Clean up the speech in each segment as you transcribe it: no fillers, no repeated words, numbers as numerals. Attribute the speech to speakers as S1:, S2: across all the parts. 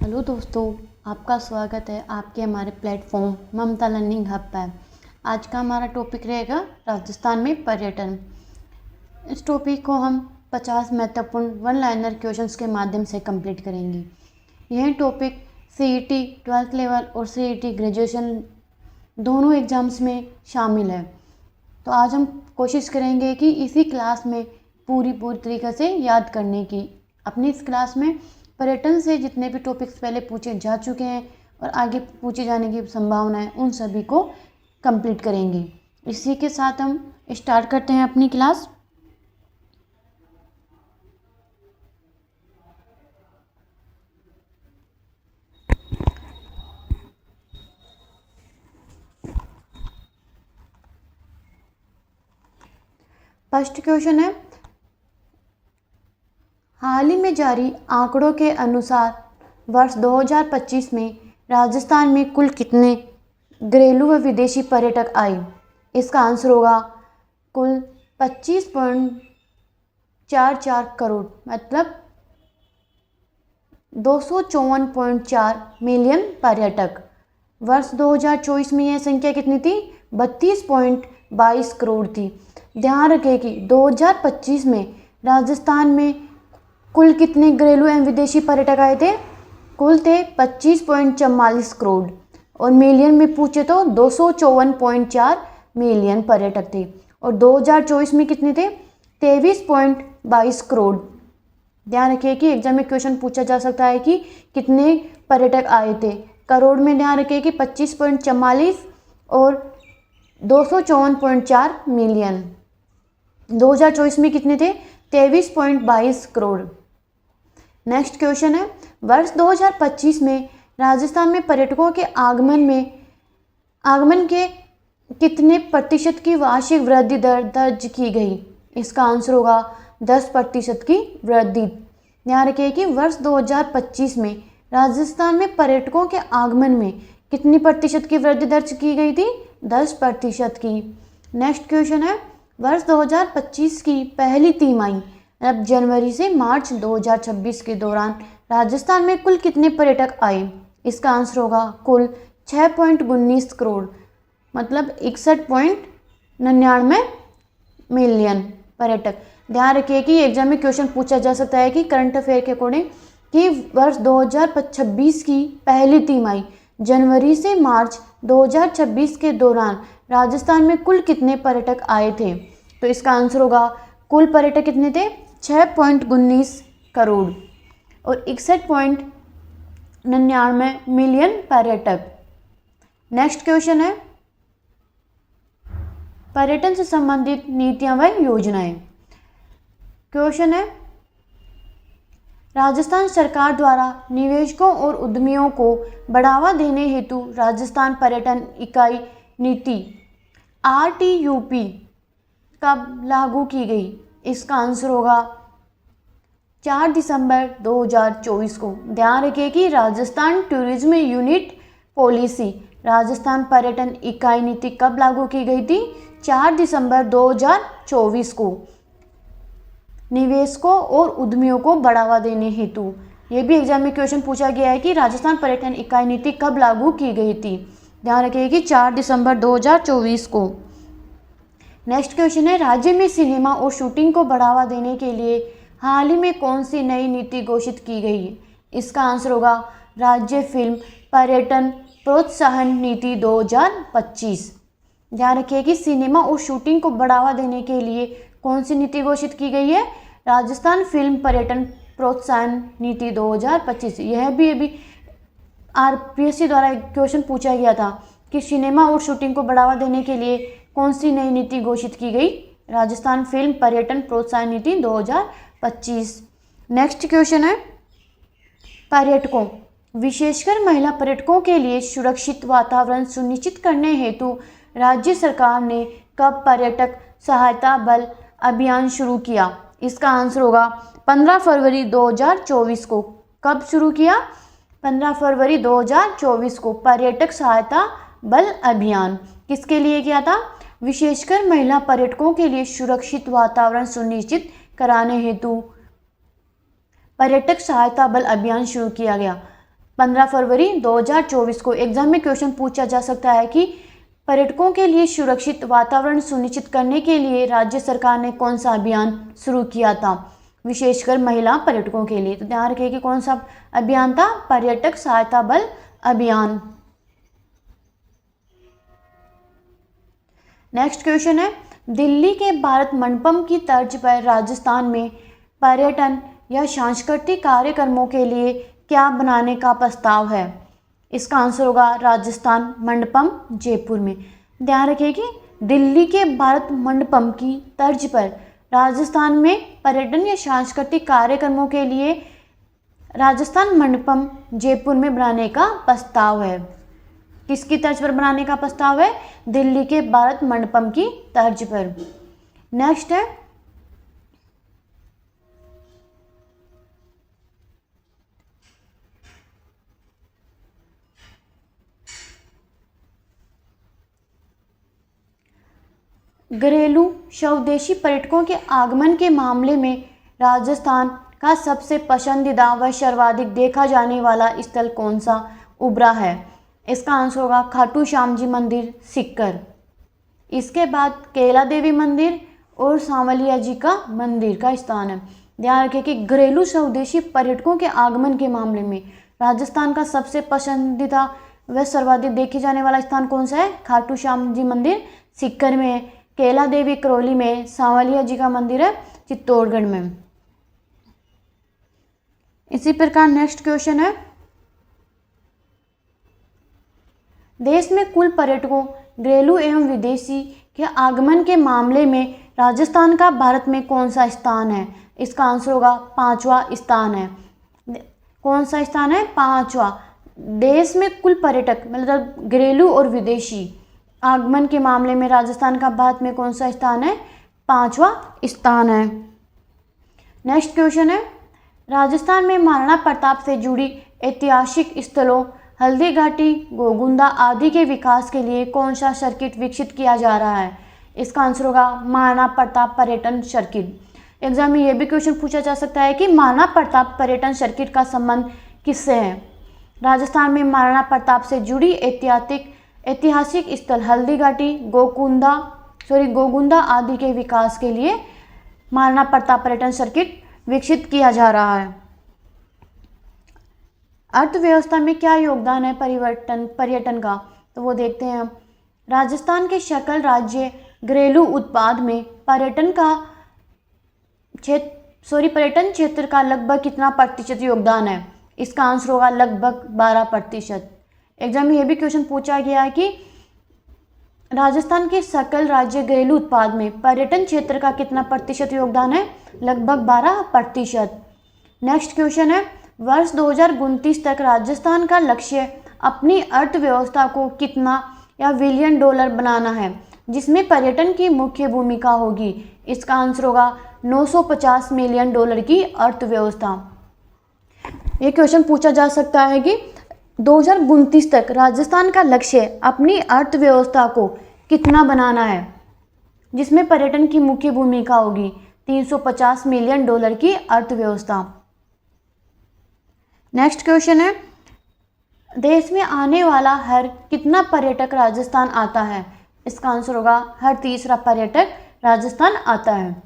S1: Hello दोस्तों, आपका स्वागत है आपके हमारे प्लेटफॉर्म ममता लर्निंग हब पर। आज का हमारा टॉपिक रहेगा राजस्थान में पर्यटन। इस टॉपिक को हम 50 महत्वपूर्ण वन लाइनर क्वेश्चंस के माध्यम से कंप्लीट करेंगे। यह टॉपिक सीईटी 12th लेवल और सीईटी ग्रेजुएशन दोनों एग्ज़ाम्स में शामिल है। तो आज हम कोशिश करेंगे कि इसी क्लास में पूरी तरीक़े से याद करने की। अपनी इस क्लास में पर्यटन से जितने भी टॉपिक्स पहले पूछे जा चुके हैं और आगे पूछे जाने की संभावना है, उन सभी को कंप्लीट करेंगे। इसी के साथ हम स्टार्ट करते हैं अपनी क्लास। फर्स्ट क्वेश्चन है, हाल ही में जारी आंकड़ों के अनुसार वर्ष 2025 में राजस्थान में कुल कितने घरेलू व विदेशी पर्यटक आए? इसका आंसर होगा कुल 25.44 करोड़, मतलब 254.4 मिलियन पर्यटक। वर्ष 2024 में यह संख्या कितनी थी? 32.22 करोड़ थी। ध्यान रखें कि 2025 में राजस्थान में कुल कितने घरेलू एवं विदेशी पर्यटक आए थे? कुल थे 25.44 करोड़, और मिलियन में पूछे तो 254.4 मिलियन पर्यटक थे। और 2024 में कितने थे? 23.22 करोड़। ध्यान रखिए कि एग्जाम में क्वेश्चन पूछा जा सकता है कि कितने पर्यटक आए थे। करोड़ में ध्यान रखिए कि 25.44 और 254.4 मिलियन। 2024 में कितने थे? 23.22 करोड़। नेक्स्ट क्वेश्चन है, वर्ष 2025 में राजस्थान में पर्यटकों के आगमन के कितने प्रतिशत की वार्षिक वृद्धि दर दर्ज की गई? इसका आंसर होगा 10% की वृद्धि। ध्यान रखिए कि वर्ष 2025 में राजस्थान में पर्यटकों के आगमन में कितनी प्रतिशत की वृद्धि दर्ज की गई थी? 10% की। नेक्स्ट क्वेश्चन है, वर्ष 2025 की पहली तिमाही मतलब जनवरी से मार्च 2026 के दौरान राजस्थान में कुल कितने पर्यटक आए? इसका आंसर होगा कुल 6.19 करोड़, मतलब 61.99 मिलियन पर्यटक। ध्यान रखिए कि एग्जाम में क्वेश्चन पूछा जा सकता है कि करंट अफेयर के अकॉर्डिंग कि वर्ष 2026 की पहली तिमाही जनवरी से मार्च 2026 के दौरान राजस्थान में कुल कितने पर्यटक आए थे? तो इसका आंसर होगा कुल पर्यटक कितने थे? 6.19 करोड़ और 61.99 मिलियन पर्यटक। नेक्स्ट क्वेश्चन है, पर्यटन से संबंधित नीतियां व योजनाएं। क्वेश्चन है, राजस्थान सरकार द्वारा निवेशकों और उद्यमियों को बढ़ावा देने हेतु राजस्थान पर्यटन इकाई नीति RTUP कब लागू की गई? इसका आंसर होगा 4 दिसंबर 2024 को। ध्यान रखिए कि Rajasthan tourism unit policy Rajasthan पर्यटन इकाई नीति कब लागू की गई थी? 4 दिसंबर 2024 को। निवेशकों और उद्यमियों को बढ़ावा देने हेतु, ये भी एग्जाम में क्वेश्चन पूछा गया है कि राजस्थान पर्यटन इकाई नीति कब लागू की गई थी? ध्यान रखिए कि 4 दिसंबर 2024 को। नेक्स्ट क्वेश्चन है, राज्य में सिनेमा और शूटिंग को बढ़ावा देने के लिए हाल ही में कौन सी नई नीति घोषित की गई है? इसका आंसर होगा राज्य फिल्म पर्यटन प्रोत्साहन नीति 2025। ध्यान रखिए कि सिनेमा और शूटिंग को बढ़ावा देने के लिए कौन सी नीति घोषित की गई है? राजस्थान फिल्म पर्यटन प्रोत्साहन नीति 2025। यह भी अभी RPSC द्वारा क्वेश्चन पूछा गया था कि सिनेमा और शूटिंग को बढ़ावा देने के लिए कौन सी नई नीति घोषित की गई? राजस्थान फिल्म पर्यटन प्रोत्साहन नीति 2025। नेक्स्ट क्वेश्चन है, पर्यटकों विशेषकर महिला पर्यटकों के लिए सुरक्षित वातावरण सुनिश्चित करने हेतु राज्य सरकार ने कब पर्यटक सहायता बल अभियान शुरू किया? इसका आंसर होगा 15 फरवरी 2024 को। कब शुरू किया? 15 फरवरी 2024 को पर्यटक सहायता बल अभियान किसके लिए किया था? विशेषकर महिला पर्यटकों के लिए सुरक्षित वातावरण सुनिश्चित कराने हेतु पर्यटक सहायता बल अभियान शुरू किया गया। 15 फरवरी 2024 को। एग्जाम में क्वेश्चन पूछा जा सकता है कि पर्यटकों के लिए सुरक्षित वातावरण सुनिश्चित करने के लिए राज्य सरकार ने कौन सा अभियान शुरू किया था, विशेषकर महिला पर्यटकों के लिए। तो ध्यान रखिए कि कौन सा अभियान था, पर्यटक सहायता बल अभियान। नेक्स्ट क्वेश्चन है, दिल्ली के भारत मंडपम की तर्ज पर राजस्थान में पर्यटन या सांस्कृतिक कार्यक्रमों के लिए क्या बनाने का प्रस्ताव है। इसका आंसर होगा राजस्थान मंडपम जयपुर में। ध्यान रखिए कि दिल्ली के भारत मंडपम की तर्ज पर राजस्थान में पर्यटन या सांस्कृतिक कार्यक्रमों के लिए राजस्थान मंडपम जयपुर में बनाने का प्रस्ताव है। किसकी तर्ज पर बनाने का प्रस्ताव है, दिल्ली के भारत मंडपम की तर्ज पर। नेक्स्ट है, घरेलू स्वदेशी पर्यटकों के आगमन के मामले में राजस्थान का सबसे पसंदीदा व सर्वाधिक देखा जाने वाला स्थल कौन सा उभरा है। इसका आंसर होगा खाटू श्याम जी मंदिर सीकर। इसके बाद कैला देवी मंदिर और सांवलिया जी का मंदिर का स्थान है। ध्यान रखिए कि घरेलू स्वदेशी पर्यटकों के आगमन के मामले में राजस्थान का सबसे पसंदीदा व सर्वाधिक देखे जाने वाला स्थान कौन सा है, खाटू श्याम जी मंदिर सीकर में है, कैला देवी करौली में, सांवलिया जी का मंदिर है चित्तौड़गढ़ में। इसी प्रकार नेक्स्ट क्वेश्चन है, देश में कुल पर्यटकों घरेलू एवं विदेशी के आगमन के मामले में राजस्थान का भारत में कौन सा स्थान है। इसका आंसर होगा 5वां स्थान है। कौन सा स्थान है, 5वां। देश में कुल पर्यटक मतलब घरेलू और विदेशी आगमन के मामले में राजस्थान का भारत में कौन सा स्थान है, 5वां स्थान है। नेक्स्ट क्वेश्चन है, राजस्थान में महाराणा प्रताप से जुड़ी ऐतिहासिक स्थलों हल्दी घाटी, गोगुंदा आदि के विकास के लिए कौन सा सर्किट विकसित किया जा रहा है। इसका आंसर होगा महाराणा प्रताप पर्यटन सर्किट। एग्जाम में यह भी क्वेश्चन पूछा जा सकता है कि महाराणा प्रताप पर्यटन सर्किट का संबंध किससे है। राजस्थान में महाराणा प्रताप से जुड़ी ऐतिहासिक स्थल हल्दी घाटी, गोगुंदा आदि के विकास के लिए महाराणा प्रताप पर्यटन सर्किट विकसित किया जा रहा है। अर्थव्यवस्था में क्या योगदान है पर्यटन का, तो वो देखते हैं हम। राजस्थान के सकल राज्य घरेलू उत्पाद में पर्यटन क्षेत्र का लगभग कितना प्रतिशत योगदान है। इसका आंसर होगा लगभग 12%। एग्जाम में यह भी क्वेश्चन पूछा गया है कि राजस्थान के सकल राज्य घरेलू उत्पाद में पर्यटन क्षेत्र का कितना प्रतिशत योगदान है, लगभग 12%। नेक्स्ट क्वेश्चन है, वर्ष 2029 तक राजस्थान का लक्ष्य अपनी अर्थव्यवस्था को कितना या बिलियन डॉलर बनाना है, जिसमें पर्यटन की मुख्य भूमिका होगी। इसका आंसर होगा 950 मिलियन डॉलर की अर्थव्यवस्था। ये क्वेश्चन पूछा जा सकता है कि 2029 तक राजस्थान का लक्ष्य अपनी अर्थव्यवस्था को कितना बनाना है, जिसमें पर्यटन की मुख्य भूमिका होगी। 350 मिलियन डॉलर की अर्थव्यवस्था। नेक्स्ट क्वेश्चन है, देश में आने वाला हर कितना पर्यटक राजस्थान आता है। इसका आंसर होगा हर तीसरा पर्यटक राजस्थान आता है।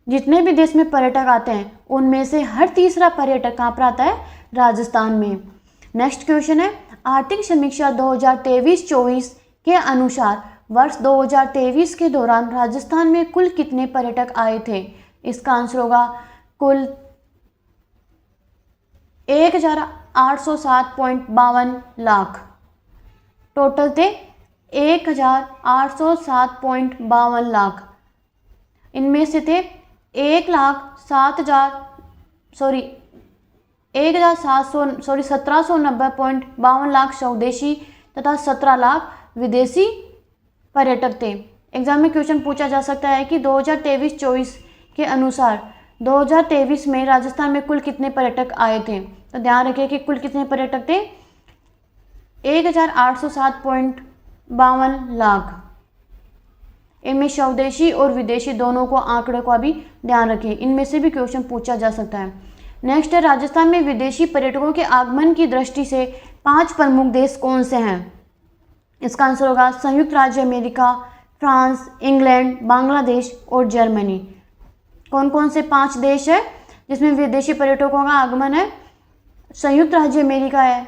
S1: जितने भी देश में पर्यटक आते हैं उनमें से हर तीसरा पर्यटक कहाँ पर आता है, राजस्थान में। नेक्स्ट क्वेश्चन है, आर्थिक समीक्षा 2023-24 के अनुसार वर्ष 2023 के दौरान राजस्थान में कुल कितने पर्यटक आए थे। इसका आंसर होगा कुल 1807.52 लाख। टोटल थे 1807.52 लाख। इनमें से थे 1790.52 लाख स्वदेशी तथा 17 लाख विदेशी पर्यटक थे। एग्जाम में क्वेश्चन पूछा जा सकता है कि 2023-24 के अनुसार 2023 में राजस्थान में कुल कितने पर्यटक आए थे। तो ध्यान रखिए कि कुल कितने पर्यटक थे, 1807.52 लाख। इनमें स्वदेशी और विदेशी दोनों को आंकड़े का भी ध्यान रखें, इनमें से भी क्वेश्चन पूछा जा सकता है। नेक्स्ट है राजस्थान में विदेशी पर्यटकों के आगमन की दृष्टि से 5 प्रमुख देश कौन से हैं? इसका आंसर होगा संयुक्त राज्य अमेरिका, फ्रांस, इंग्लैंड, बांग्लादेश और जर्मनी। कौन कौन से 5 देश है जिसमें विदेशी पर्यटकों का आगमन है? संयुक्त राज्य अमेरिका है,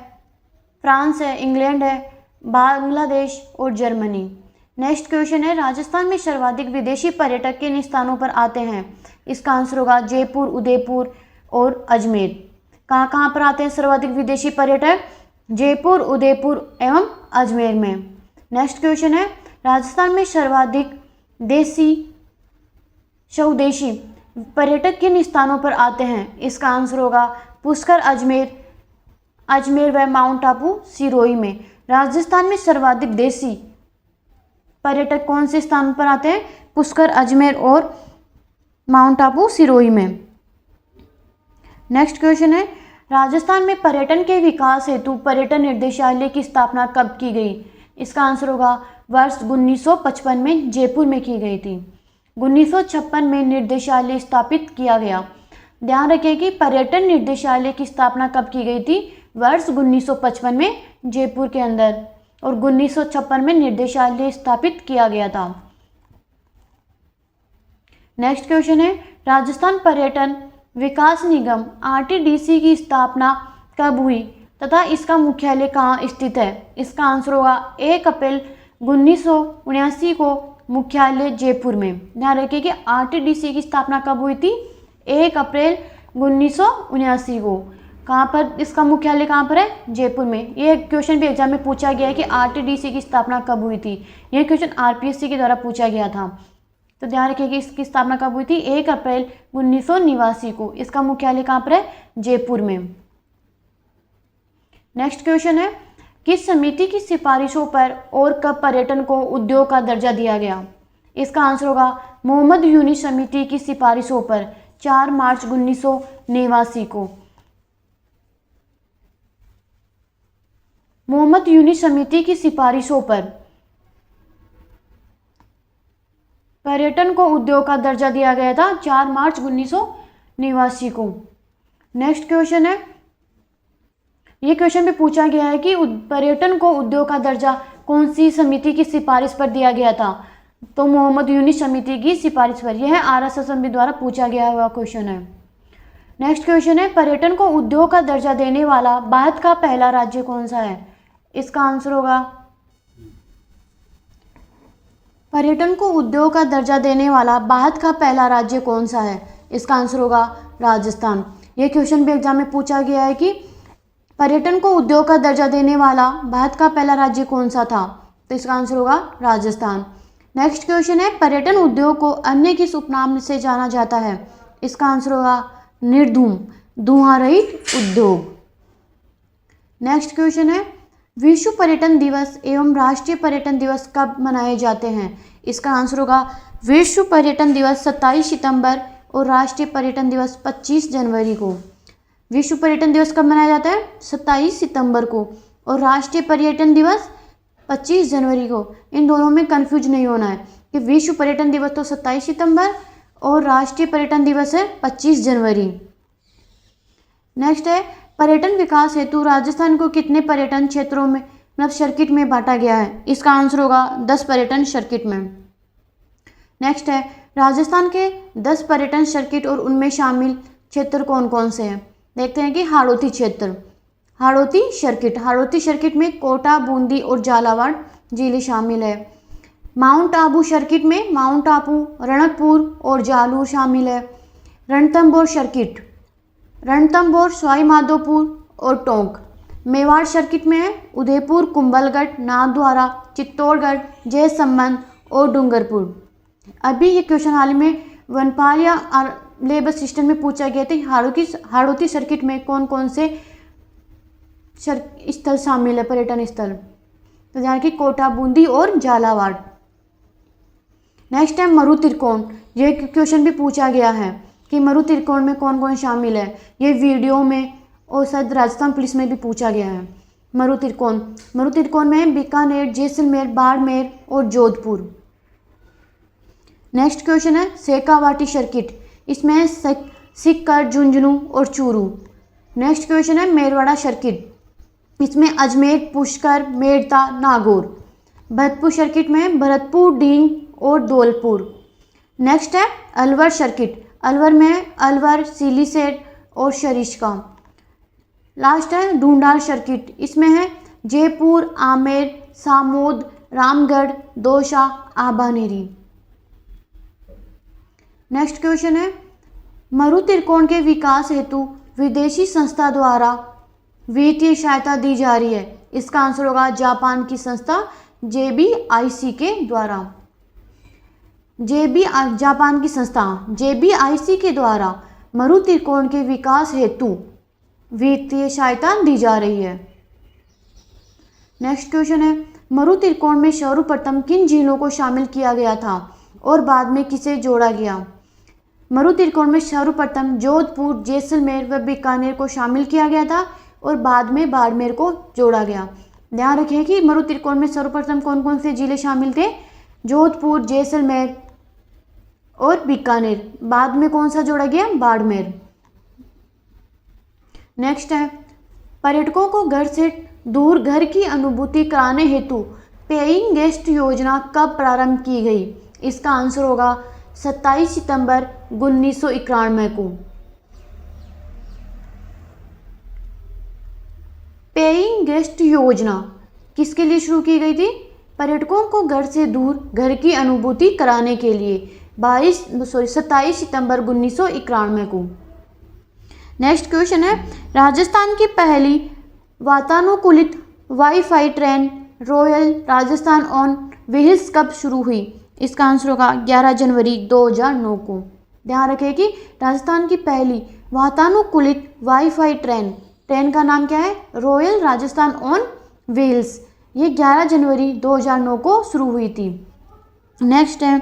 S1: फ्रांस है, इंग्लैंड है, बांग्लादेश और जर्मनी। नेक्स्ट क्वेश्चन है राजस्थान में सर्वाधिक विदेशी पर्यटक किन स्थानों पर आते हैं? इसका आंसर होगा जयपुर, उदयपुर और अजमेर। कहाँ कहाँ पर आते हैं सर्वाधिक विदेशी पर्यटक? जयपुर, उदयपुर एवं अजमेर में। नेक्स्ट क्वेश्चन है राजस्थान में सर्वाधिक स्वदेशी पर्यटक किन स्थानों पर आते हैं? इसका आंसर होगा पुष्कर, अजमेर व माउंट आबू सिरोही में। राजस्थान में सर्वाधिक देशी पर्यटक कौन से स्थानों पर आते हैं? पुष्कर, अजमेर और माउंट आबू सिरोही में। नेक्स्ट क्वेश्चन है राजस्थान में पर्यटन के विकास हेतु पर्यटन निर्देशालय की स्थापना कब की गई? इसका आंसर होगा वर्ष 1955 में जयपुर में की गई थी। 1956 में निर्देशालय स्थापित किया गया। ध्यान रखें कि पर्यटन निर्देशालय की स्थापना कब की गई थी? वर्ष 1955 में जयपुर के अंदर, और 1956 में निर्देशालय स्थापित किया गया था। नेक्स्ट क्वेश्चन है राजस्थान पर्यटन विकास निगम आरटीडीसी की स्थापना कब हुई तथा इसका मुख्यालय कहाँ स्थित है? इसका आंसर होगा 1 अप्रैल 1979 को मुख्यालय जयपुर में। ध्यान रखिए कि आरटीडीसी की स्थापना कब हुई थी? 1 अप्रैल 1979 को। कहाँ पर इसका मुख्यालय कहाँ पर है? जयपुर में। ये क्वेश्चन भी एग्जाम में पूछा गया है कि आरटीडीसी की स्थापना कब हुई थी। यह क्वेश्चन आरपीएससी के द्वारा पूछा गया था, तो ध्यान रखिए कि इसकी स्थापना कब हुई थी? 1 अप्रैल 1979 को। इसका मुख्यालय कहाँ पर है? जयपुर में। नेक्स्ट क्वेश्चन है किस समिति की सिफारिशों पर और कब पर्यटन को उद्योग का दर्जा दिया गया? इसका आंसर होगा मोहम्मद यूनिस समिति की सिफारिशों पर 4 मार्च 1989 को। मोहम्मद यूनिस समिति की सिफारिशों पर पर्यटन को उद्योग का दर्जा दिया गया था 4 मार्च 1989 को। नेक्स्ट क्वेश्चन है, ये क्वेश्चन भी पूछा गया है कि पर्यटन को उद्योग का दर्जा कौन सी समिति की सिफारिश पर दिया गया था? तो मोहम्मद यूनिस समिति की सिफारिश पर। यह आरएस असेंबली द्वारा पूछा गया हुआ क्वेश्चन है। नेक्स्ट क्वेश्चन है पर्यटन को उद्योग का दर्जा देने वाला भारत का पहला राज्य कौन सा है? इसका आंसर होगा पर्यटन को उद्योग का दर्जा देने वाला भारत का पहला राज्य कौन सा है? इसका आंसर होगा राजस्थान। यह क्वेश्चन भी एग्जाम में पूछा गया है कि पर्यटन को उद्योग का दर्जा देने वाला भारत का पहला राज्य कौन सा था? तो इसका आंसर होगा राजस्थान। नेक्स्ट क्वेश्चन है पर्यटन उद्योग को अन्य किस उपनाम से जाना जाता है? इसका आंसर होगा निर्धूम, धुआं रहित उद्योग। नेक्स्ट क्वेश्चन है विश्व पर्यटन दिवस एवं राष्ट्रीय पर्यटन दिवस कब मनाए जाते हैं? इसका आंसर होगा विश्व पर्यटन दिवस 27 सितंबर और राष्ट्रीय पर्यटन दिवस 25 जनवरी को। विश्व पर्यटन दिवस कब मनाया जाता है? 27 सितंबर को, और राष्ट्रीय पर्यटन दिवस 25 जनवरी को। इन दोनों में कंफ्यूज नहीं होना है कि विश्व पर्यटन दिवस तो 27 सितंबर और राष्ट्रीय पर्यटन दिवस है 25 जनवरी। नेक्स्ट है पर्यटन विकास हेतु राजस्थान को कितने पर्यटन क्षेत्रों में मतलब सर्किट में बांटा गया है? इसका आंसर होगा 10 पर्यटन सर्किट में। नेक्स्ट है राजस्थान के 10 पर्यटन सर्किट और उनमें शामिल क्षेत्र कौन कौन से हैं? देखते हैं कि हाड़ौती क्षेत्र, हाड़ौती सर्किट में कोटा, बूंदी और झालावाड़ जिले शामिल है। माउंट आबू सर्किट में माउंट आबू, रणकपुर और जालूर शामिल है। रणथंभौर सर्किट, रणथंभौर, सवाई माधोपुर और टोंक। मेवाड़ सर्किट में है उदयपुर, कुंभलगढ़, नाथद्वारा, चित्तौड़गढ़, जयसंबंध और डूंगरपुर। अभी ये क्वेश्चन हाल ही में वनपाल या लेबर सिस्टम में पूछा गया था हाड़ौती सर्किट में कौन कौन से स्थल शामिल है, पर्यटन स्थल? तो ध्यान रखिए कोटा, बूंदी और झालावाड़। नेक्स्ट है मरु त्रिकोण। ये क्वेश्चन भी पूछा गया है कि मरु त्रिकोण में कौन कौन शामिल है। ये वीडियो में और शायद राजस्थान पुलिस में भी पूछा गया है। मरु त्रिकोण में बीकानेर, जैसलमेर, बाड़मेर और जोधपुर। नेक्स्ट क्वेश्चन है शेखावाटी सर्किट। इसमें सिक्कर, झुंझुनू और चूरू। नेक्स्ट क्वेश्चन है मेरवाड़ा सर्किट, इसमें अजमेर, पुष्कर, मेड़ता, नागौर। भरतपुर सर्किट में भरतपुर, डींग और धौलपुर। नेक्स्ट है अलवर सर्किट, अलवर में अलवर, सिलीसेट और सरिस्का। लास्ट है ढूंढार सर्किट, इसमें है जयपुर, आमेर, सामोद, रामगढ़, दौसा, आभानेरी। नेक्स्ट क्वेश्चन है मरु त्रिकोण के विकास हेतु विदेशी संस्था द्वारा वित्तीय सहायता दी जा रही है। इसका आंसर होगा जापान की संस्था JBIC के द्वारा। जापान की संस्था JBIC के द्वारा मरु त्रिकोण के विकास हेतु वित्तीय सहायता दी जा रही है। नेक्स्ट क्वेश्चन है मरु त्रिकोण में सर्वप्रथम किन जिलों को शामिल किया गया था और बाद में किसे जोड़ा गया। मरु त्रिकोण में सर्वप्रथम जोधपुर, जैसलमेर व बीकानेर को शामिल किया गया था और बाद में बाड़मेर को जोड़ा गया। ध्यान रखें कि मरु त्रिकोण में सर्वप्रथम कौन कौन से जिले शामिल थे, जोधपुर, जैसलमेर और बीकानेर। बाद में कौन सा जोड़ा गया, बाड़मेर। नेक्स्ट है पर्यटकों को घर से दूर घर की अनुभूति कराने हेतु पेइंग गेस्ट योजना कब प्रारंभ की गई। इसका आंसर होगा 27 सितंबर 1991 को। पेइंग गेस्ट योजना किसके लिए शुरू की गई थी, पर्यटकों को घर से दूर घर की अनुभूति कराने के लिए 27 सितंबर 1991 को। नेक्स्ट क्वेश्चन है राजस्थान की पहली वातानुकूलित wifi train royal Rajasthan on wheels कब शुरू हुई। इसका आंसर होगा 11 जनवरी 2009 को। ध्यान रखें कि राजस्थान की पहली वातानुकूलित वाईफाई ट्रेन का नाम क्या है, रॉयल राजस्थान ऑन व्हील्स। ये 11 जनवरी 2009 को शुरू हुई थी। नेक्स्ट है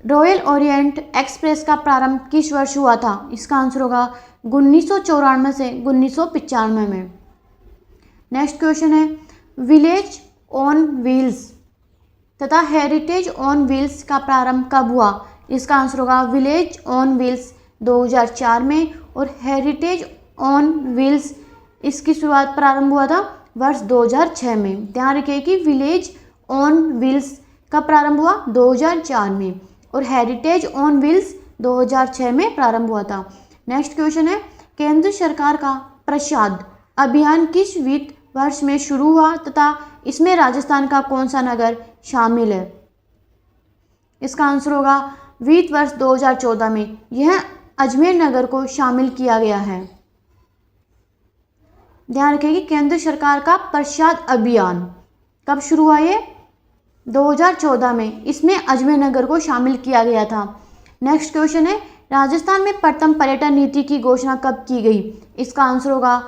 S1: रॉयल ओरिएंट एक्सप्रेस का प्रारंभ किस वर्ष हुआ था। इसका आंसर होगा 1994 से 1995 में। नेक्स्ट क्वेश्चन है विलेज ऑन व्हील्स तथा हेरिटेज ऑन व्हील्स का प्रारंभ कब हुआ। इसका आंसर होगा विलेज ऑन व्हील्स 2004 में और हेरिटेज ऑन व्हील्स इसकी शुरुआत प्रारंभ हुआ था वर्ष 2006 में। ध्यान रखिए कि विलेज ऑन व्हील्स का प्रारंभ हुआ 2004 में और हेरिटेज ऑन व्हील्स 2006 में प्रारंभ हुआ था। नेक्स्ट क्वेश्चन है केंद्र सरकार का प्रसाद अभियान किस वित्त वर्ष में शुरू हुआ तथा इसमें राजस्थान का कौन सा नगर शामिल है। इसका आंसर होगा वित्त वर्ष 2014 में यह अजमेर नगर को शामिल किया गया है। ध्यान रखें कि केंद्र सरकार का प्रसाद अभियान कब शुरू हुआ, ये 2014 में, इसमें अजमेर नगर को शामिल किया गया था। नेक्स्ट क्वेश्चन है राजस्थान में प्रथम पर्यटन नीति की घोषणा कब की गई। इसका आंसर होगा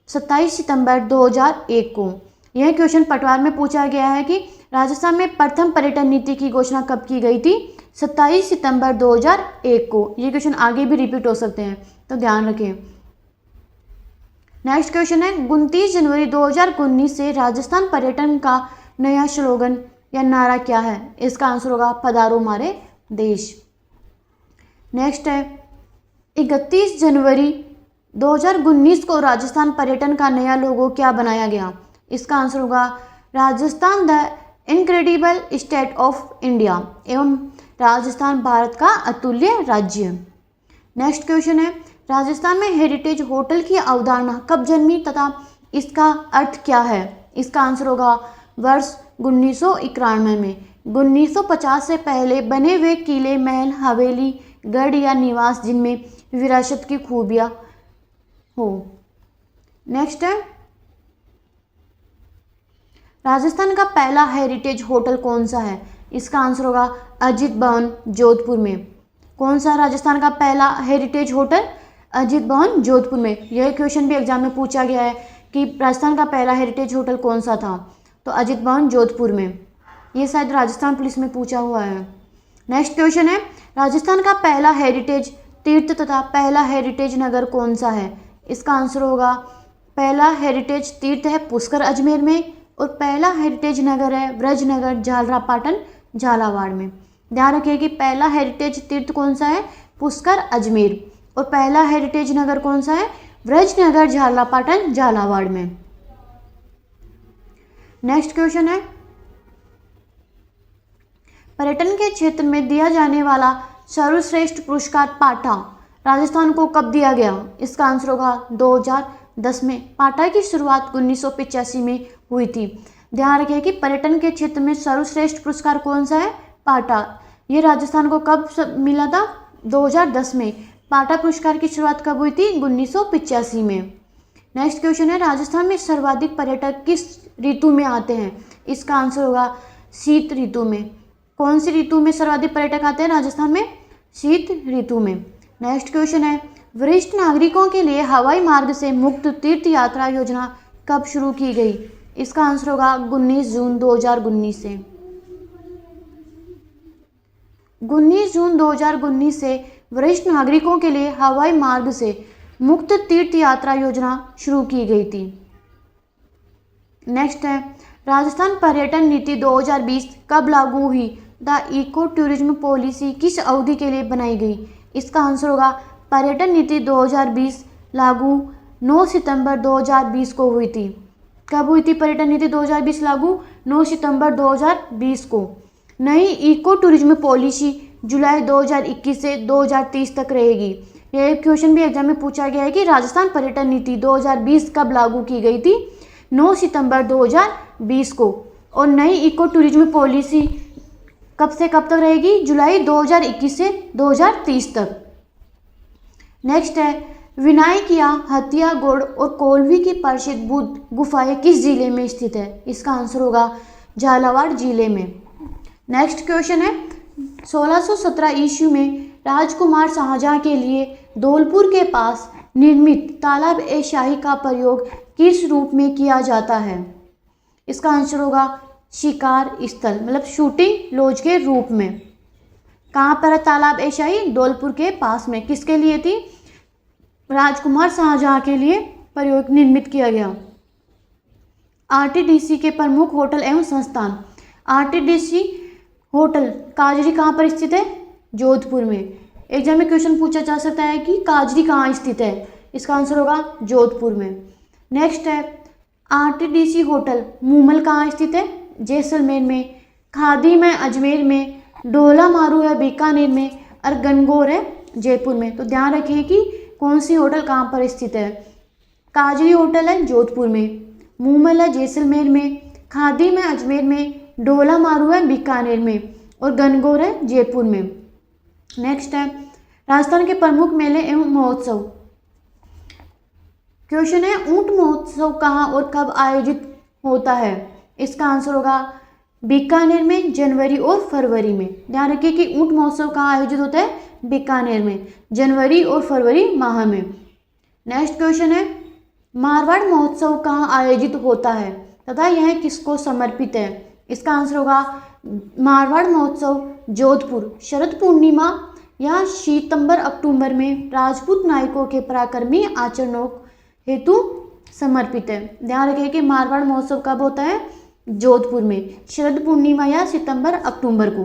S1: 27 सितंबर 2001 को। यह क्वेश्चन पटवार में पूछा गया है कि राजस्थान में प्रथम पर्यटन नीति की घोषणा कब की गई थी, 27 सितंबर 2001 को। ये क्वेश्चन आगे भी रिपीट हो सकते हैं तो ध्यान रखें। नेक्स्ट क्वेश्चन है 29 जनवरी 2019 से राजस्थान पर्यटन का नया स्लोगन या नारा क्या है। इसका आंसर होगा पधारो हमारे देश। नेक्स्ट है 31 जनवरी 2019 को राजस्थान पर्यटन का नया लोगो क्या बनाया गया। इसका आंसर होगा Rajasthan the incredible state of India एवं राजस्थान भारत का अतुल्य राज्य। नेक्स्ट क्वेश्चन है राजस्थान में हेरिटेज होटल की अवधारणा कब जन्मी तथा इसका अर्थ क्या है। इसका आंसर होगा वर्ष 1991 में। 1950 से पहले बने हुए किले, महल, हवेली, गढ़ या निवास जिनमें विरासत की खूबियां हो। नेक्स्ट है राजस्थान का पहला हेरिटेज होटल कौन सा है। इसका आंसर होगा अजीत भवन जोधपुर में। कौन सा राजस्थान का पहला हेरिटेज होटल, अजीत भवन जोधपुर में। यह क्वेश्चन भी एग्जाम में पूछा गया है कि राजस्थान का पहला हेरिटेज होटल कौन सा था, तो अजीत भवन जोधपुर में। ये शायद राजस्थान पुलिस में पूछा हुआ है। नेक्स्ट क्वेश्चन है राजस्थान का पहला हेरिटेज तीर्थ तथा पहला हेरिटेज नगर कौन सा है। इसका आंसर होगा पहला हेरिटेज तीर्थ है पुष्कर अजमेर में और पहला हेरिटेज नगर है ब्रजनगर झालरापाटन झालावाड़ में। ध्यान रखिए कि पहला हेरिटेज तीर्थ कौन सा है, पुष्कर अजमेर, और पहला हेरिटेज नगर कौन सा है? व्रजनगर झालापाटन झालावाड़ में। नेक्स्ट क्वेश्चन है, पर्यटन के क्षेत्र में दिया जाने वाला सर्वश्रेष्ठ पुरस्कार पाटा राजस्थान को कब दिया गया? इसका आंसर होगा 2010 में। पाटा की शुरुआत 1985 में हुई थी। ध्यान रखिए कि पर्यटन के क्षेत्र में सर्वश्रेष्ठ पुरस्कार कौन सा है? पाटा। ये राजस्थान को कब मिला था? 2010 में। पाटा पुरस्कार की शुरुआत कब हुई थी? 1985 में। नेक्स्ट क्वेश्चन है, राजस्थान में सर्वाधिक पर्यटक किस ऋतु में आते हैं? इसका आंसर होगा शीत ऋतु में। कौन सी ऋतु में सर्वाधिक पर्यटक आते हैं राजस्थान में? शीत ऋतु में। नेक्स्ट क्वेश्चन है, वरिष्ठ नागरिकों के लिए हवाई मार्ग से मुक्त तीर्थ यात्रा योजना कब शुरू की गई? इसका आंसर होगा 19 जून 2019 से। 19 जून 2019 से वरिष्ठ नागरिकों के लिए हवाई मार्ग से मुक्त तीर्थ यात्रा योजना शुरू की गई थी। नेक्स्ट है, राजस्थान पर्यटन नीति 2020 कब लागू हुई? द इको टूरिज्म पॉलिसी किस अवधि के लिए बनाई गई? इसका आंसर होगा पर्यटन नीति 2020 लागू 9 सितंबर 2020 को हुई थी। कब हुई थी पर्यटन नीति 2020 लागू? 9 सितंबर 2020 को। नई इको टूरिज्म पॉलिसी जुलाई 2021 से 2030 तक रहेगी। यह क्वेश्चन भी एग्जाम में पूछा गया है कि राजस्थान पर्यटन नीति 2020 कब लागू की गई थी? 9 सितंबर 2020 को। और नई इको टूरिज्म पॉलिसी कब से कब तक रहेगी? जुलाई 2021 से 2030 तक। नेक्स्ट है, विनायकिया, हथियागोड़ और कोलवी की प्रसिद्ध बुद्ध गुफाएं किस जिले में स्थित है? इसका आंसर होगा झालावाड़ जिले में। नेक्स्ट क्वेश्चन है, 1617 ईस्वी में राजकुमार शाहजहां के लिए धौलपुर के पास निर्मित तालाब ए शाही का प्रयोग किस रूप में किया जाता है? इसका आंसर होगा शिकार स्थल, मतलब शूटिंग लॉज के रूप में। कहाँ पर है तालाब ए शाही? धौलपुर के पास में। किसके लिए थी? राजकुमार शाहजहां के लिए प्रयोग निर्मित किया गया। आरटीडीसी के प्रमुख होटल एवं संस्थान। आरटीडीसी होटल काजरी कहाँ पर स्थित है? जोधपुर में। एग्जाम में क्वेश्चन पूछा जा सकता है कि काजरी कहाँ स्थित है? इसका आंसर होगा जोधपुर में। नेक्स्ट है, आरटीडीसी होटल मूमल कहाँ स्थित है? जैसलमेर में। खादी में अजमेर में। डोला मारू है बीकानेर में। और गणगौर है जयपुर में। तो ध्यान रखिए कि कौन सी होटल कहाँ पर स्थित है। काजरी होटल है जोधपुर में, मूमल है जैसलमेर में, खादी में अजमेर में, डोला मारू है बीकानेर में और गणगौर है जयपुर में। नेक्स्ट है, राजस्थान के प्रमुख मेले एवं महोत्सव। क्वेश्चन है, ऊंट महोत्सव कहाँ और कब आयोजित होता है? इसका आंसर होगा बीकानेर में जनवरी और फरवरी में। ध्यान रखिए कि ऊंट महोत्सव कहाँ आयोजित होता है? बीकानेर में, जनवरी और फरवरी माह में। नेक्स्ट क्वेश्चन है, मारवाड़ महोत्सव कहाँ आयोजित होता है तथा यह किसको समर्पित है? इसका आंसर होगा मारवाड़ महोत्सव जोधपुर शरद पूर्णिमा या सितंबर अक्टूबर में राजपूत नायकों के पराक्रमी आचरणों हेतु समर्पित है। ध्यान रखिए कि मारवाड़ महोत्सव कब होता है? जोधपुर में, शरद पूर्णिमा या सितंबर अक्टूबर को।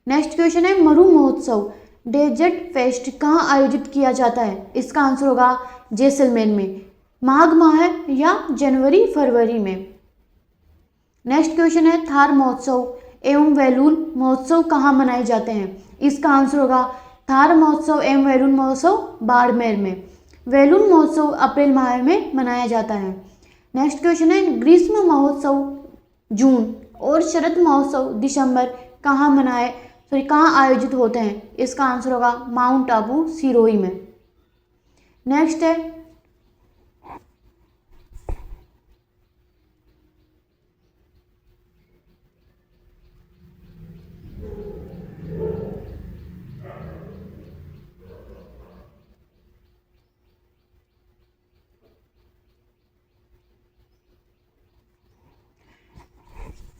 S1: नेक्स्ट क्वेश्चन है, मरु महोत्सव डेजर्ट फेस्ट कहाँ आयोजित किया जाता है? इसका आंसर होगा जैसलमेर में, माघ माह या जनवरी फरवरी में। नेक्स्ट क्वेश्चन है, थार महोत्सव एवं वैलून महोत्सव कहाँ मनाए जाते हैं? इसका आंसर होगा थार महोत्सव एवं वैलून महोत्सव बाड़मेर में। वैलून महोत्सव अप्रैल माह में मनाया जाता है। नेक्स्ट क्वेश्चन है, ग्रीष्म महोत्सव जून और शरद महोत्सव दिसंबर कहाँ आयोजित होते हैं? इसका आंसर होगा माउंट आबू सिरोही में। नेक्स्ट है,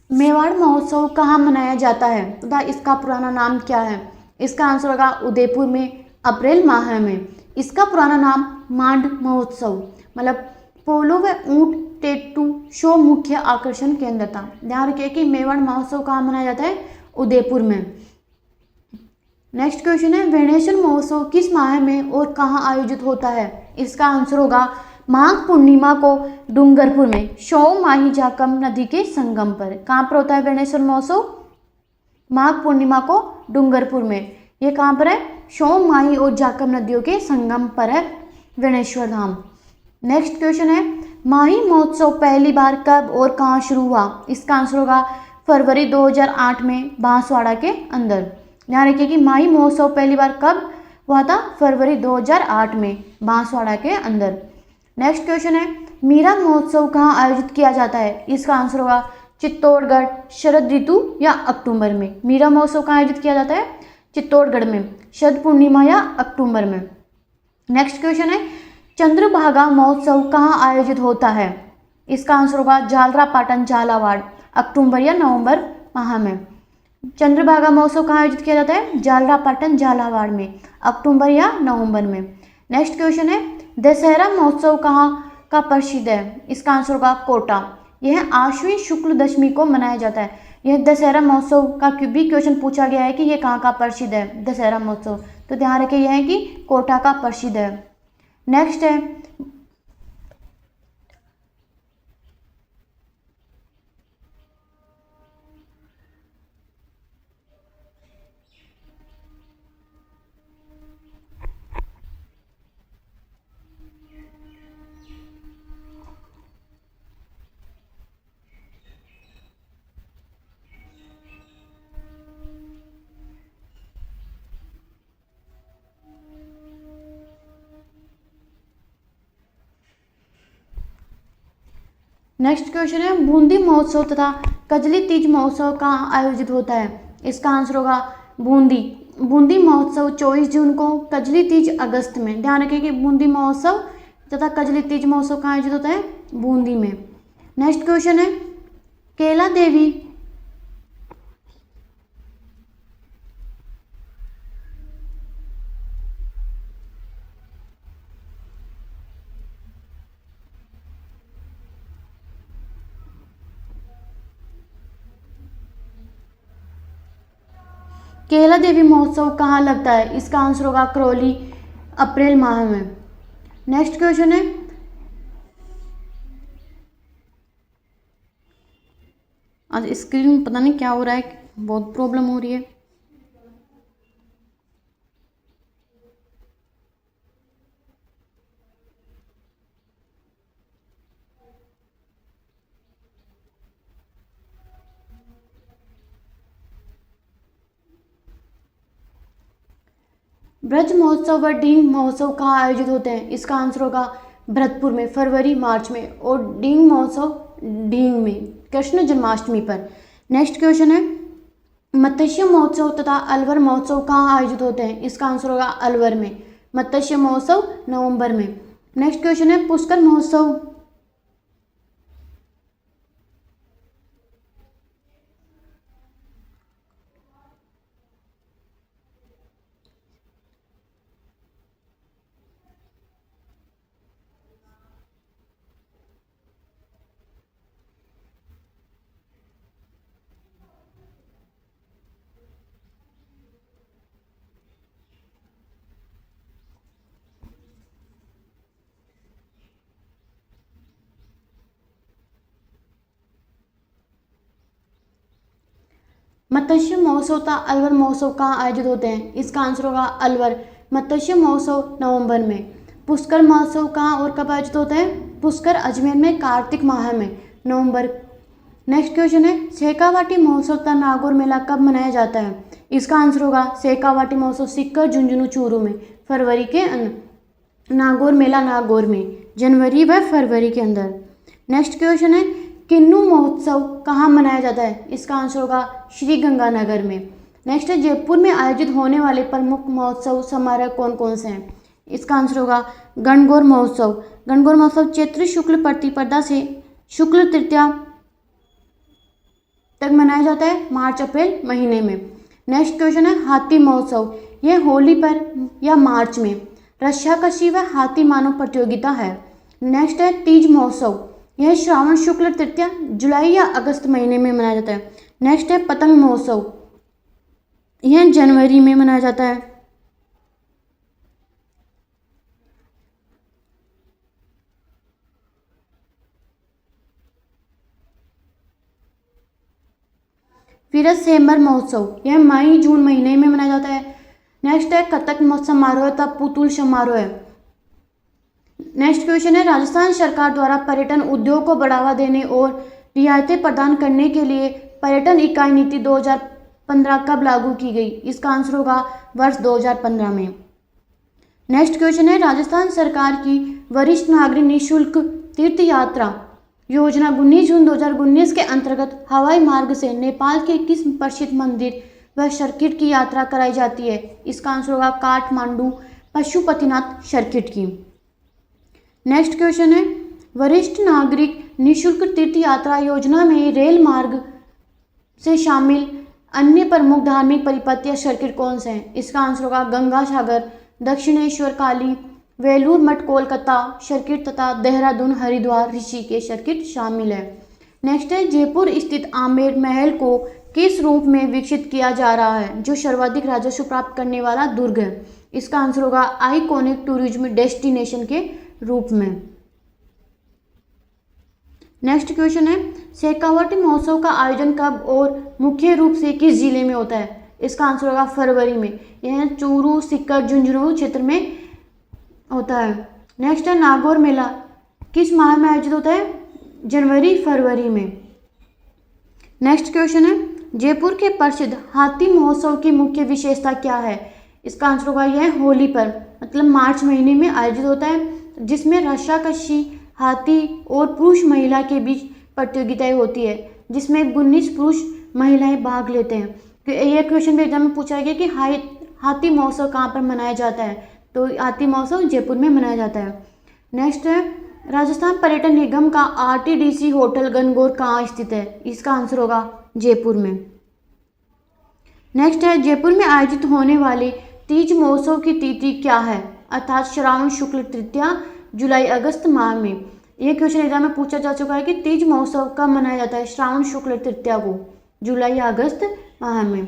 S1: मेवाड़ महोत्सव कहाँ मनाया जाता है तथा इसका पुराना नाम क्या है? इसका आंसर होगा उदयपुर में, अप्रैल माह में। इसका पुराना नाम मांड महोत्सव, मतलब पोलो व ऊंट टेटू शो मुख्य आकर्षण केंद्र था। ध्यान रखिए कि मेवाड़ महोत्सव कहाँ मनाया जाता है? उदयपुर में। नेक्स्ट क्वेश्चन है वेणेश्वर महोत्सव किस माह में और कहाँ आयोजित होता है? इसका आंसर होगा माघ पूर्णिमा को डूंगरपुर में शोम माही जाकम नदी के संगम पर। कहाँ पर होता है वेणेश्वर महोत्सव? माघ पूर्णिमा को डूंगरपुर में। ये कहाँ पर है? शोम माही और जाकम नदियों के संगम पर है वेणेश्वर धाम। नेक्स्ट क्वेश्चन है माही महोत्सव पहली बार कब और कहाँ शुरू हुआ? इसका आंसर होगा फरवरी 2008 में बांसवाड़ा के अंदर। ध्यान रखिए कि माही महोत्सव पहली बार कब हुआ था? फरवरी 2008 में बांसवाड़ा के अंदर। नेक्स्ट क्वेश्चन है मीरा महोत्सव कहाँ आयोजित किया जाता है? इसका आंसर होगा चित्तौड़गढ़ शरद ऋतु या अक्टूबर में। मीरा महोत्सव कहाँ आयोजित किया जाता है? चित्तौड़गढ़ में शरद पूर्णिमा या अक्टूबर में। नेक्स्ट क्वेश्चन है चंद्रभागा महोत्सव कहाँ आयोजित होता है? इसका आंसर होगा झालरापाटन झालावाड़ अक्टूबर या नवंबर माह में। चंद्रभागा महोत्सव कहाँ आयोजित किया जाता है? झालरापाटन झालावाड़ में अक्टूबर या नवंबर में। नेक्स्ट क्वेश्चन है दशहरा महोत्सव कहाँ का प्रसिद्ध है? इसका आंसर होगा कोटा। यह आश्विन शुक्ल दशमी को मनाया जाता है। यह दशहरा महोत्सव का भी क्वेश्चन पूछा गया है कि यह कहाँ का प्रसिद्ध है दशहरा महोत्सव, तो ध्यान रखिए यह है कि कोटा का प्रसिद्ध है। नेक्स्ट है नेक्स्ट क्वेश्चन है बूंदी महोत्सव तथा कजली तीज महोत्सव कहाँ आयोजित होता है? इसका आंसर होगा बूंदी महोत्सव 24 जून को, कजली तीज अगस्त में। ध्यान रखिए कि बूंदी महोत्सव तथा कजली तीज महोत्सव कहाँ आयोजित होता है? बूंदी में। नेक्स्ट क्वेश्चन है केला देवी केला देवी महोत्सव कहाँ लगता है? इसका आंसर होगा करौली अप्रैल माह में। नेक्स्ट क्वेश्चन है आज स्क्रीन में पता नहीं क्या हो रहा है, बहुत प्रॉब्लम हो रही है। ब्रज महोत्सव व डींग महोत्सव कहाँ आयोजित होते हैं? इसका आंसर होगा भरतपुर में फरवरी मार्च में, और डींग महोत्सव डींग में कृष्ण जन्माष्टमी पर। नेक्स्ट क्वेश्चन है मत्स्य महोत्सव तथा अलवर महोत्सव कहाँ आयोजित होते हैं? इसका आंसर होगा अलवर में। मत्स्य महोत्सव नवंबर में। नेक्स्ट क्वेश्चन है पुष्कर महोत्सव मत्स्य महोत्सव तथा अलवर महोत्सव कहाँ आयोजित होते हैं? इसका आंसर होगा अलवर। मत्स्य महोत्सव नवंबर में। पुष्कर महोत्सव कहाँ और कब आयोजित होते हैं? पुष्कर अजमेर में कार्तिक माह में, नवंबर। नेक्स्ट क्वेश्चन है शेखावाटी महोत्सव तथा नागौर मेला कब मनाया जाता है? इसका आंसर होगा शेखावाटी महोत्सव सीकर झुंझुनू चूरू में फरवरी के अंदर। नागौर मेला नागौर में जनवरी व फरवरी के अंदर। नेक्स्ट क्वेश्चन है किन्नू महोत्सव कहाँ मनाया जाता है? इसका आंसर होगा श्री गंगानगर में। नेक्स्ट है जयपुर में आयोजित होने वाले प्रमुख महोत्सव समारोह कौन कौन से हैं? इसका आंसर होगा गणगौर महोत्सव। गणगौर महोत्सव चैत्र शुक्ल प्रतिपदा से शुक्ल तृतीया तक मनाया जाता है, मार्च अप्रैल महीने में। नेक्स्ट क्वेश्चन है हाथी महोत्सव। यह होली पर या मार्च में। रस्साकशी व हाथी मानव प्रतियोगिता है। नेक्स्ट है तीज महोत्सव। यह श्रावण शुक्ल तृतीया जुलाई या अगस्त महीने में मनाया जाता है। नेक्स्ट है पतंग महोत्सव। यह जनवरी में मनाया जाता है। फिर है सेमर महोत्सव, यह मई जून महीने में मनाया जाता है। नेक्स्ट है कथक समारोह तथा पुतुल समारोह है। नेक्स्ट क्वेश्चन है राजस्थान सरकार द्वारा पर्यटन उद्योग को बढ़ावा देने और रियायतें प्रदान करने के लिए पर्यटन इकाई नीति 2015 कब लागू की गई? इसका आंसर होगा वर्ष 2015 में। नेक्स्ट क्वेश्चन है राजस्थान सरकार की वरिष्ठ नागरिक निःशुल्क तीर्थ यात्रा योजना 19 जून 2019 के अंतर्गत हवाई मार्ग से नेपाल के किस प्रसिद्ध मंदिर व सर्किट की यात्रा कराई जाती है? इसका आंसर होगा काठमांडू पशुपतिनाथ सर्किट की। नेक्स्ट क्वेश्चन है वरिष्ठ नागरिक निःशुल्क तीर्थ यात्रा योजना में रेल मार्ग से शामिल अन्य प्रमुख धार्मिक परिपथ या सर्किट कौन से हैं? इसका आंसर होगा गंगा सागर, दक्षिणेश्वर काली, वेलूर मठ कोलकाता सर्किट तथा देहरादून हरिद्वार ऋषिकेश सर्किट शामिल है। नेक्स्ट है जयपुर स्थित आमेर महल को किस रूप में विकसित किया जा रहा है जो सर्वाधिक राजस्व प्राप्त करने वाला दुर्ग है? इसका आंसर होगा आइकॉनिक टूरिज्म डेस्टिनेशन के रूप में। नेक्स्ट क्वेश्चन है शेखावटी महोत्सव का आयोजन कब और मुख्य रूप से किस जिले में होता है? इसका आंसर होगा फरवरी में। यह चूरू, सीकर, झुंझुनू क्षेत्र में होता है। नेक्स्ट है नागौर मेला किस माह में आयोजित होता है? जनवरी फरवरी में। नेक्स्ट क्वेश्चन है जयपुर के प्रसिद्ध हाथी महोत्सव की मुख्य विशेषता क्या है? इसका आंसर होगा यह होली पर मतलब मार्च महीने में आयोजित होता है, जिसमें रस्साकशी हाथी और पुरुष महिला के बीच प्रतियोगिताएं होती है, जिसमें 19 पुरुष महिलाएं भाग लेते हैं। तो यह क्वेश्चन भी एग्जाम में पूछा गया कि हाथी महोत्सव कहाँ पर मनाया जाता है? तो हाथी महोत्सव जयपुर में मनाया जाता है। नेक्स्ट है राजस्थान पर्यटन निगम का आरटीडीसी होटल गणगौर कहाँ स्थित है? इसका आंसर होगा जयपुर में। नेक्स्ट है जयपुर में आयोजित होने वाले तीज महोत्सव की तिथि क्या है? अर्थात श्रावण शुक्ल तृतीया जुलाई अगस्त माह में। यह क्वेश्चन एग्जाम में पूछा जा चुका है कि तीज महोत्सव कब मनाया जाता है? श्रावण शुक्ल तृतीया को जुलाई या अगस्त माह में।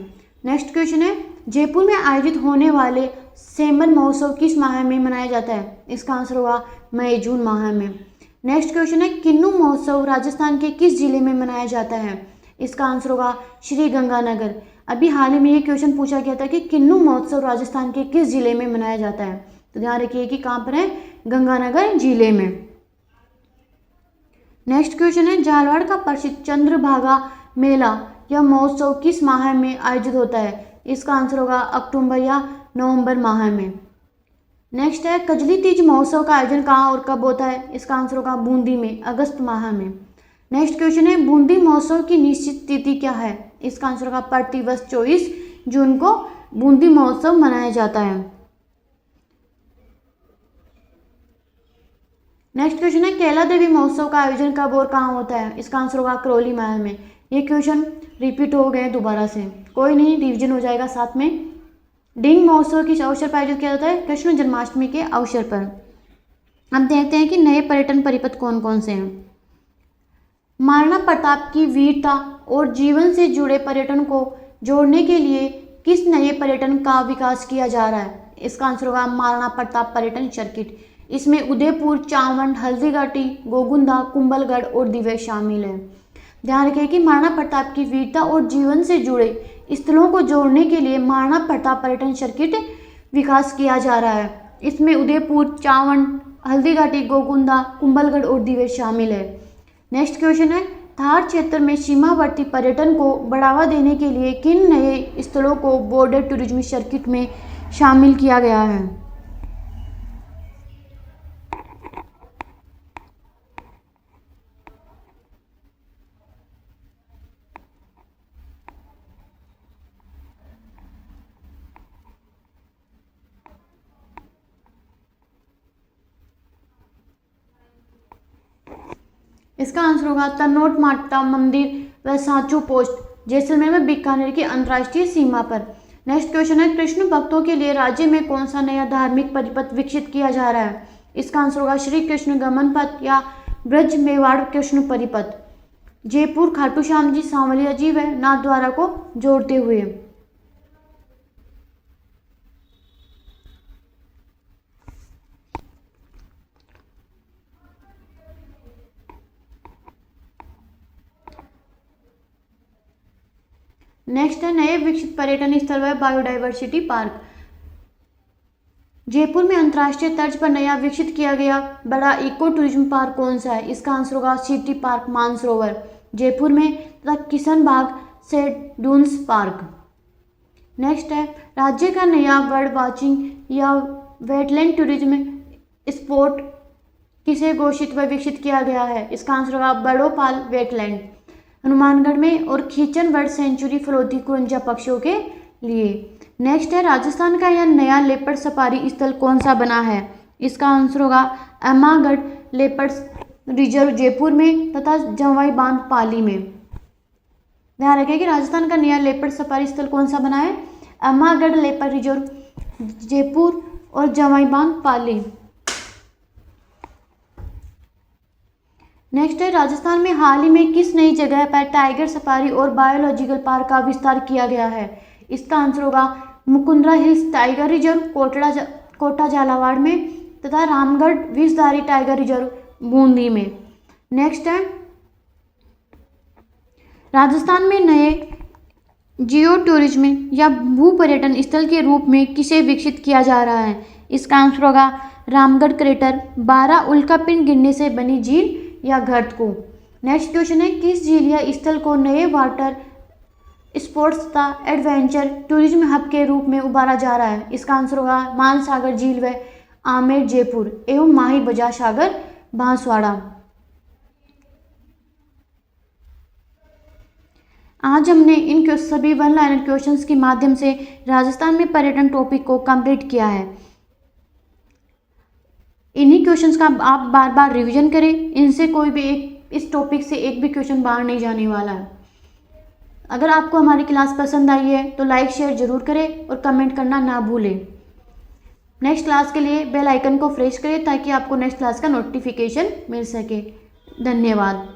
S1: नेक्स्ट क्वेश्चन है जयपुर में आयोजित होने वाले सेमर महोत्सव किस माह में मनाया जाता है? इसका आंसर होगा मई जून माह में। नेक्स्ट क्वेश्चन है किन्नू महोत्सव राजस्थान के किस जिले में मनाया जाता है? इसका आंसर होगा श्री गंगानगर। अभी हाल ही में ये क्वेश्चन पूछा गया था कि किन्नू महोत्सव राजस्थान के किस जिले में मनाया जाता है? तो ध्यान रखिए कि कहाँ पर है? गंगानगर जिले में। नेक्स्ट क्वेश्चन है झालावाड़ का प्रसिद्ध चंद्रभागा मेला या महोत्सव किस माह में आयोजित होता है? इसका आंसर होगा अक्टूबर या नवंबर माह में। नेक्स्ट है कजली तीज महोत्सव का आयोजन कहाँ और कब होता है? इसका आंसर होगा बूंदी में अगस्त माह में। नेक्स्ट क्वेश्चन है बूंदी महोत्सव की निश्चित तिथि क्या है? इसका आंसर होगा प्रतिवर्ष 24 जून को बूंदी महोत्सव मनाया जाता है। नेक्स्ट क्वेश्चन है कैला देवी महोत्सव का आयोजन कब और कहाँ होता है? इसका आंसर होगा करौली माह में। ये क्वेश्चन रिपीट हो गए दोबारा से, कोई नहीं, रिविजन हो जाएगा साथ में। डिंग महोत्सव किस अवसर पर आयोजित किया जाता है? कृष्ण जन्माष्टमी के अवसर पर। अब देखते हैं कि नए पर्यटन परिपथ कौन कौन से हैं। महाराणा प्रताप की वीरता और जीवन से जुड़े पर्यटन को जोड़ने के लिए किस नए पर्यटन का विकास किया जा रहा है? इसका आंसर होगा महाराणा प्रताप पर्यटन सर्किट। इसमें उदयपुर, चावंड, हल्दीघाटी, गोगुंदा, कुंभलगढ़ और दिवे शामिल है। ध्यान रखिए कि महाराणा प्रताप की वीरता और जीवन से जुड़े स्थलों को जोड़ने के लिए महाराणा प्रताप पर्यटन सर्किट विकास किया जा रहा है। इसमें उदयपुर, चावंड, हल्दीघाटी, गोगुंदा, कुंभलगढ़ और दिवे शामिल है। नेक्स्ट क्वेश्चन है थार क्षेत्र में सीमावर्ती पर्यटन को बढ़ावा देने के लिए किन नए स्थलों को बॉर्डर टूरिज्म सर्किट में शामिल किया गया है? इसका आंसर होगा तनोट माता मंदिर व सांचू पोस्ट जैसलमेर में बीकानेर की अंतर्राष्ट्रीय सीमा पर। नेक्स्ट क्वेश्चन है कृष्ण भक्तों के लिए राज्य में कौन सा नया धार्मिक परिपथ विकसित किया जा रहा है? इसका आंसर होगा श्री कृष्ण गमन पथ या ब्रज मेवाड़ कृष्ण परिपथ। जयपुर, खाटू श्याम जी, सांवलिया जी व नाथद्वारा को जोड़ते हुए। नेक्स्ट है नए विकसित पर्यटन स्थल व बायोडाइवर्सिटी पार्क। जयपुर में अंतर्राष्ट्रीय तर्ज पर नया विकसित किया गया बड़ा इको टूरिज्म पार्क कौन सा है? इसका आंसर होगा सिटी पार्क मानसरोवर जयपुर में तथा किशन बाग सेडून्स पार्क। नेक्स्ट है राज्य का नया बर्ड वाचिंग या वेटलैंड टूरिज्म स्पॉट किसे घोषित व विकसित किया गया है? इसका आंसर होगा बड़ोपाल वेटलैंड हनुमानगढ़ में और खींचन बर्ड सेंचुरी फलोदी कुरंजा पक्षियों के लिए। नेक्स्ट है राजस्थान का यह नया लेपर्ड सफारी स्थल कौन सा बना है? इसका आंसर होगा अम्मागढ़ लेपर्ड रिजर्व जयपुर में तथा जवाई बांध पाली में। ध्यान रखिए कि राजस्थान का नया लेपर्ड सफारी स्थल कौन सा बना है? अम्मागढ़ लेपर्ड रिजर्व जयपुर और जवाई बांध पाली। नेक्स्ट है राजस्थान में हाल ही में किस नई जगह पर टाइगर सफारी और बायोलॉजिकल पार्क का विस्तार किया गया है? इसका आंसर होगा Mukundra hills tiger reserve Kota Jhalawar में तथा रामगढ़ विषधारी टाइगर रिजर्व बूंदी में। नेक्स्ट है राजस्थान में नए जियो टूरिज्म या भू पर्यटन स्थल के रूप में किसे विकसित किया जा रहा है? इसका आंसर होगा रामगढ़ क्रेटर 12 उल्कापिंड गिरने से बनी झील या गर्त को। नेक्स्ट क्वेश्चन है किस झील या स्थल को नए वाटर स्पोर्ट्स तथा एडवेंचर टूरिज्म हब के रूप में उभारा जा रहा है? इसका आंसर होगा मानसागर झील व आमेर जयपुर एवं माही बजार सागर बांसवाड़ा। आज हमने इन सभी वन लाइनर क्वेश्चंस के माध्यम से राजस्थान में पर्यटन टॉपिक को कंप्लीट किया है। इन्हीं क्वेश्चंस का आप बार बार रिवीजन करें, इनसे कोई भी इस टॉपिक से एक भी क्वेश्चन बाहर नहीं जाने वाला है। अगर आपको हमारी क्लास पसंद आई है तो लाइक शेयर जरूर करें और कमेंट करना ना भूलें। नेक्स्ट क्लास के लिए बेल आइकन को प्रेस करें ताकि आपको नेक्स्ट क्लास का नोटिफिकेशन मिल सके। धन्यवाद।